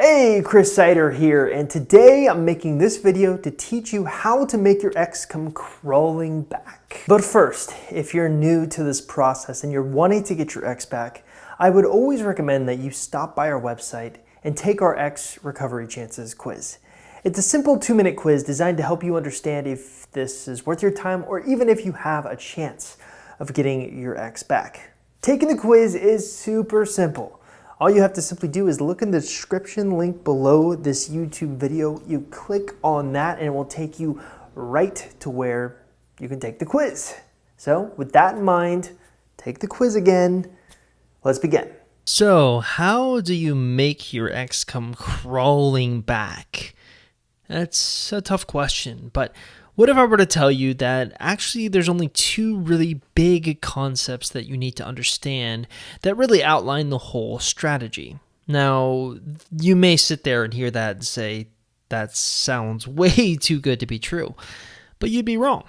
Hey, Chris Sider here, and today I'm making this video to teach you how to make your ex come crawling back. But first, if you're new to this process and you're wanting to get your ex back, I would always recommend that you stop by our website and take our Ex Recovery Chances quiz. It's a simple 2-minute quiz designed to help you understand if this is worth your time or even if you have a chance of getting your ex back. Taking the quiz is super simple. All you have to simply do is look in the description link below this YouTube video. You click on that and it will take you right to where you can take the quiz. So with that in mind, take the quiz again. Let's begin. So, how do you make your ex come crawling back? That's a tough question, but what if I were to tell you that actually there's only two really big concepts that you need to understand that really outline the whole strategy? Now, you may sit there and hear that and say, that sounds way too good to be true, but you'd be wrong.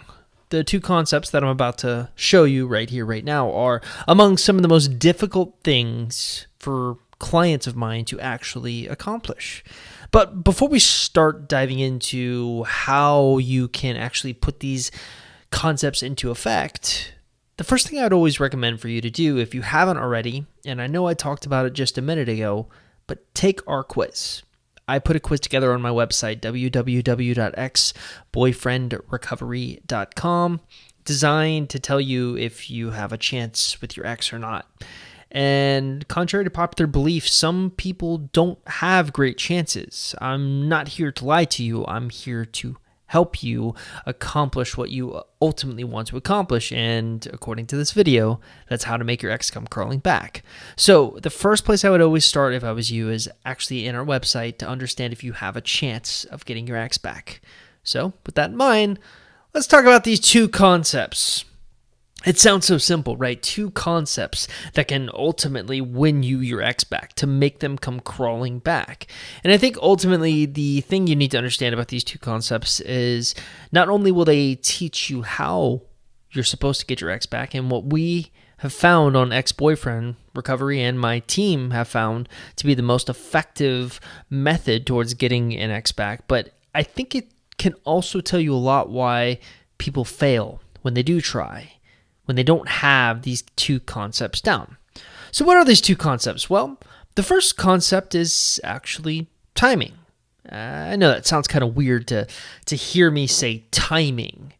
The two concepts that I'm about to show you right here, right now, are among some of the most difficult things for clients of mine to actually accomplish. But before we start diving into how you can actually put these concepts into effect, the first thing I'd always recommend for you to do, if you haven't already, and I know I talked about it just a minute ago, but take our quiz. I put a quiz together on my website, www.exboyfriendrecovery.com, designed to tell you if you have a chance with your ex or not. And contrary to popular belief, some people don't have great chances. I'm not here to lie to you. I'm here to help you accomplish what you ultimately want to accomplish. And according to this video, that's how to make your ex come crawling back. So the first place I would always start if I was you is actually in our website to understand if you have a chance of getting your ex back. So with that in mind, let's talk about these two concepts. It sounds so simple, right? Two concepts that can ultimately win you your ex back, to make them come crawling back. And I think ultimately the thing you need to understand about these two concepts is not only will they teach you how you're supposed to get your ex back, and what we have found on ex-boyfriend recovery and my team have found to be the most effective method towards getting an ex back, but I think it can also tell you a lot why people fail when they do try, when they don't have these two concepts down. So what are these two concepts? Well, the first concept is actually timing. I know that sounds kind of weird to hear me say timing,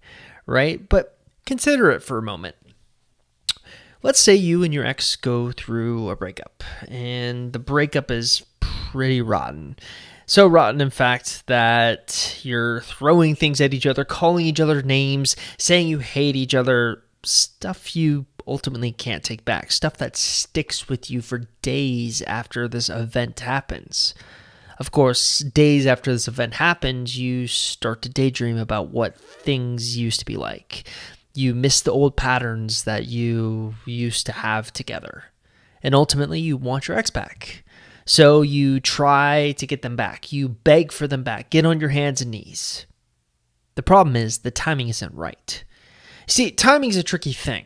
right? But consider it for a moment. Let's say you and your ex go through a breakup, and the breakup is pretty rotten. So rotten, in fact, that you're throwing things at each other, calling each other names, saying you hate each other, stuff you ultimately can't take back, stuff that sticks with you for days after this event happens. Of course, days after this event happens, you start to daydream about what things used to be like. You miss the old patterns that you used to have together. And ultimately, you want your ex back. So you try to get them back. You beg for them back. Get on your hands and knees. The problem is the timing isn't right. See, timing is a tricky thing.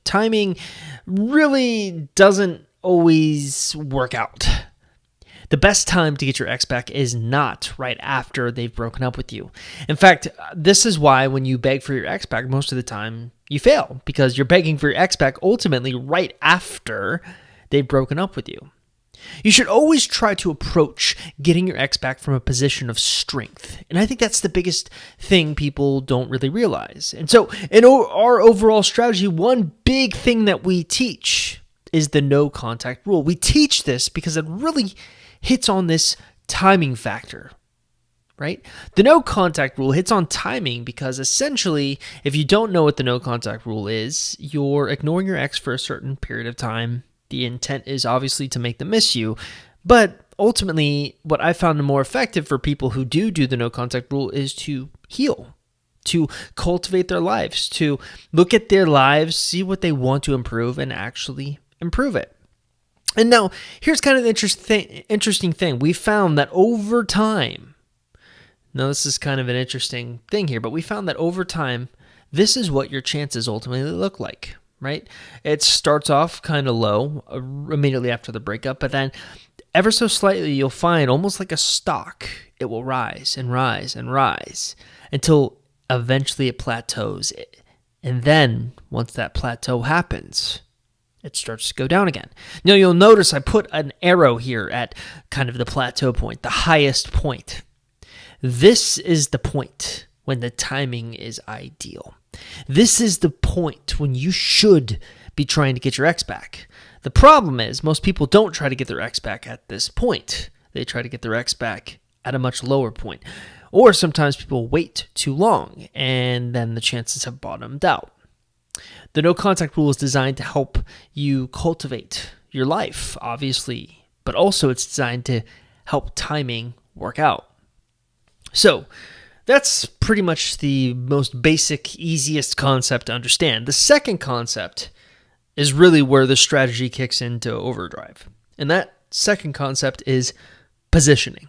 Timing really doesn't always work out. The best time to get your ex back is not right after they've broken up with you. In fact, this is why when you beg for your ex back, most of the time you fail, because you're begging for your ex back ultimately right after they've broken up with you. You should always try to approach getting your ex back from a position of strength. And I think that's the biggest thing people don't really realize. And so in our overall strategy, one big thing that we teach is the no contact rule. We teach this because it really hits on this timing factor, right? The no contact rule hits on timing because essentially, if you don't know what the no contact rule is, you're ignoring your ex for a certain period of time. The intent is obviously to make them miss you, but ultimately what I found more effective for people who do the no contact rule is to heal, to cultivate their lives, to look at their lives, see what they want to improve, and actually improve it. And now here's kind of the interesting thing. We found that over time, now this is kind of an interesting thing here, but we found that over time, this is what your chances ultimately look like. Right? It starts off kind of low immediately after the breakup, but then ever so slightly, you'll find almost like a stock, it will rise and rise and rise until eventually it plateaus. And then once that plateau happens, it starts to go down again. Now you'll notice I put an arrow here at kind of the plateau point, the highest point. This is the point when the timing is ideal. This is the point when you should be trying to get your X back. The problem is most people don't try to get their X back at this point. They try to get their X back at a much lower point. Or sometimes people wait too long and then the chances have bottomed out. The no contact rule is designed to help you cultivate your life, obviously, but also it's designed to help timing work out. So that's pretty much the most basic, easiest concept to understand. The second concept is really where the strategy kicks into overdrive. And that second concept is positioning.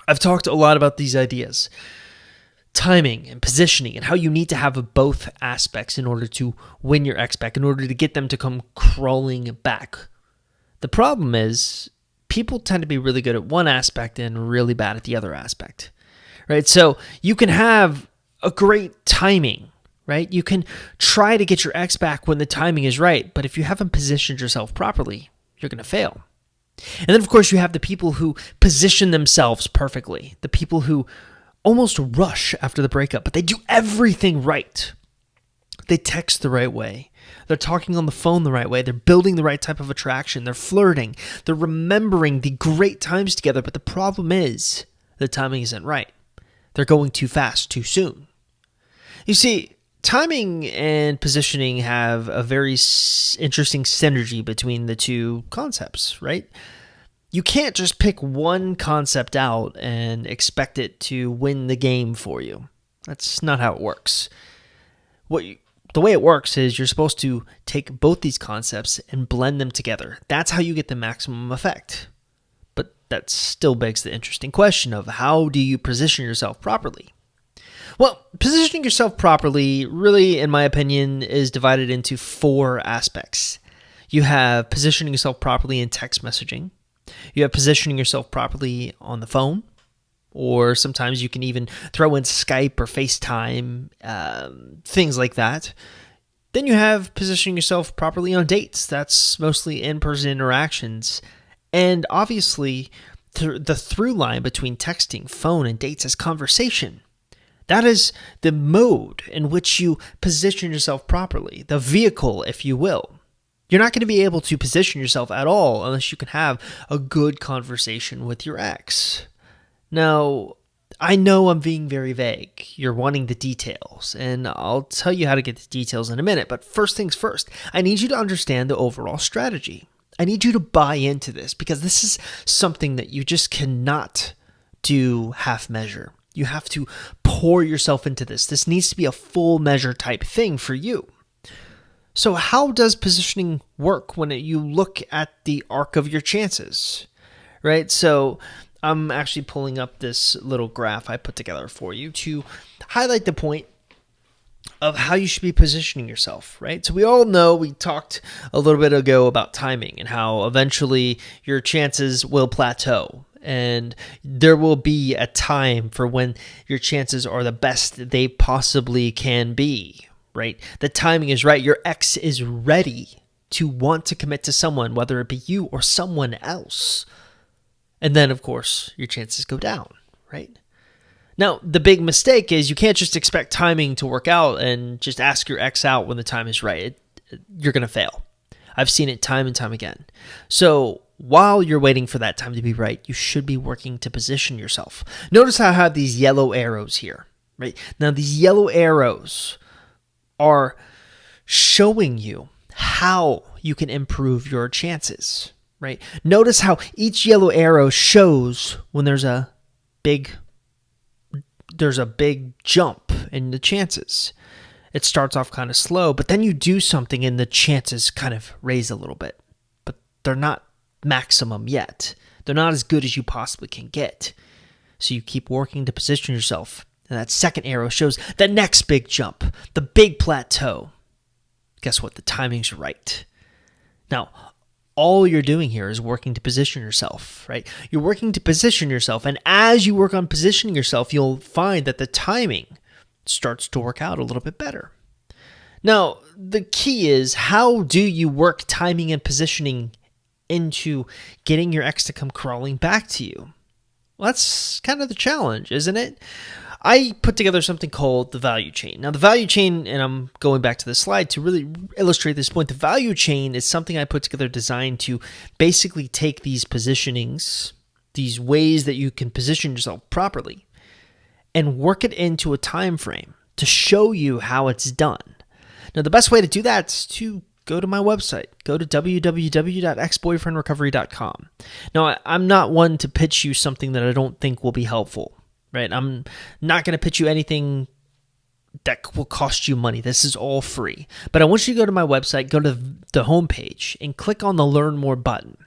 I've talked a lot about these ideas. Timing and positioning and how you need to have both aspects in order to win your X back, in order to get them to come crawling back. The problem is people tend to be really good at one aspect and really bad at the other aspect, right? So you can have a great timing, right? You can try to get your X back when the timing is right, but if you haven't positioned yourself properly, you're going to fail. And then, of course, you have the people who position themselves perfectly, the people who almost rush after the breakup, but they do everything right. They text the right way. They're talking on the phone the right way. They're building the right type of attraction. They're flirting. They're remembering the great times together, but the problem is the timing isn't right. They're going too fast, too soon. You see, timing and positioning have a very interesting synergy between the two concepts, right? You can't just pick one concept out and expect it to win the game for you. That's not how it works. The way it works is you're supposed to take both these concepts and blend them together. That's how you get the maximum effect. But that still begs the interesting question of how do you position yourself properly? Well, positioning yourself properly, really, in my opinion, is divided into 4 aspects. You have positioning yourself properly in text messaging. You have positioning yourself properly on the phone, or sometimes you can even throw in Skype or FaceTime, things like that. Then you have positioning yourself properly on dates. That's mostly in-person interactions. And obviously, the through line between texting, phone, and dates is conversation. That is the mode in which you position yourself properly, the vehicle, if you will. You're not going to be able to position yourself at all unless you can have a good conversation with your ex. Now, I know I'm being very vague. You're wanting the details, and I'll tell you how to get the details in a minute. But first things first, I need you to understand the overall strategy. I need you to buy into this because this is something that you just cannot do half measure. You have to pour yourself into this. This needs to be a full measure type thing for you. So how does positioning work when you look at the arc of your chances, right? So I'm actually pulling up this little graph I put together for you to highlight the point of how you should be positioning yourself, right? So we all know, we talked a little bit ago about timing and how eventually your chances will plateau. And there will be a time for when your chances are the best they possibly can be, right? The timing is right. Your ex is ready to want to commit to someone, whether it be you or someone else. And then, of course, your chances go down, right? Now, the big mistake is you can't just expect timing to work out and just ask your ex out when the time is right. You're going to fail. I've seen it time and time again. So while you're waiting for that time to be right, you should be working to position yourself. Notice how I have these yellow arrows here, right? Now, these yellow arrows are showing you how you can improve your chances, right? Notice how each yellow arrow shows when there's a big jump in the chances. It starts off kind of slow, but then you do something and the chances kind of raise a little bit. But they're not maximum yet. They're not as good as you possibly can get. So you keep working to position yourself. And that second arrow shows the next big jump, the big plateau. Guess what? The timing's right. Now, all you're doing here is working to position yourself, right? You're working to position yourself. And as you work on positioning yourself, you'll find that the timing starts to work out a little bit better. Now, the key is, how do you work timing and positioning into getting your X to come crawling back to you? Well, that's kind of the challenge, isn't it? I put together something called the value chain. Now, the value chain, and I'm going back to the slide to really illustrate this point, the value chain is something I put together designed to basically take these positionings, these ways that you can position yourself properly, and work it into a time frame to show you how it's done. Now, the best way to do that is to go to my website. Go to www.exboyfriendrecovery.com. Now, I'm not one to pitch you something that I don't think will be helpful, right? I'm not going to pitch you anything that will cost you money. This is all free. But I want you to go to my website, go to the homepage, and click on the Learn More button.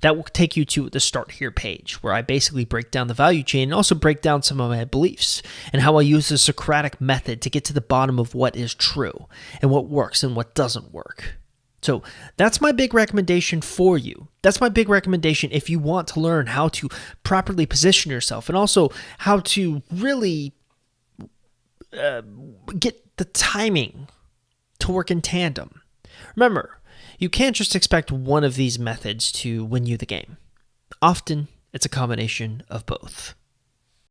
That will take you to the Start Here page, where I basically break down the value chain and also break down some of my beliefs and how I use the Socratic method to get to the bottom of what is true and what works and what doesn't work. So that's my big recommendation for you. That's my big recommendation if you want to learn how to properly position yourself and also how to really get the timing to work in tandem. Remember, you can't just expect one of these methods to win you the game. Often, it's a combination of both.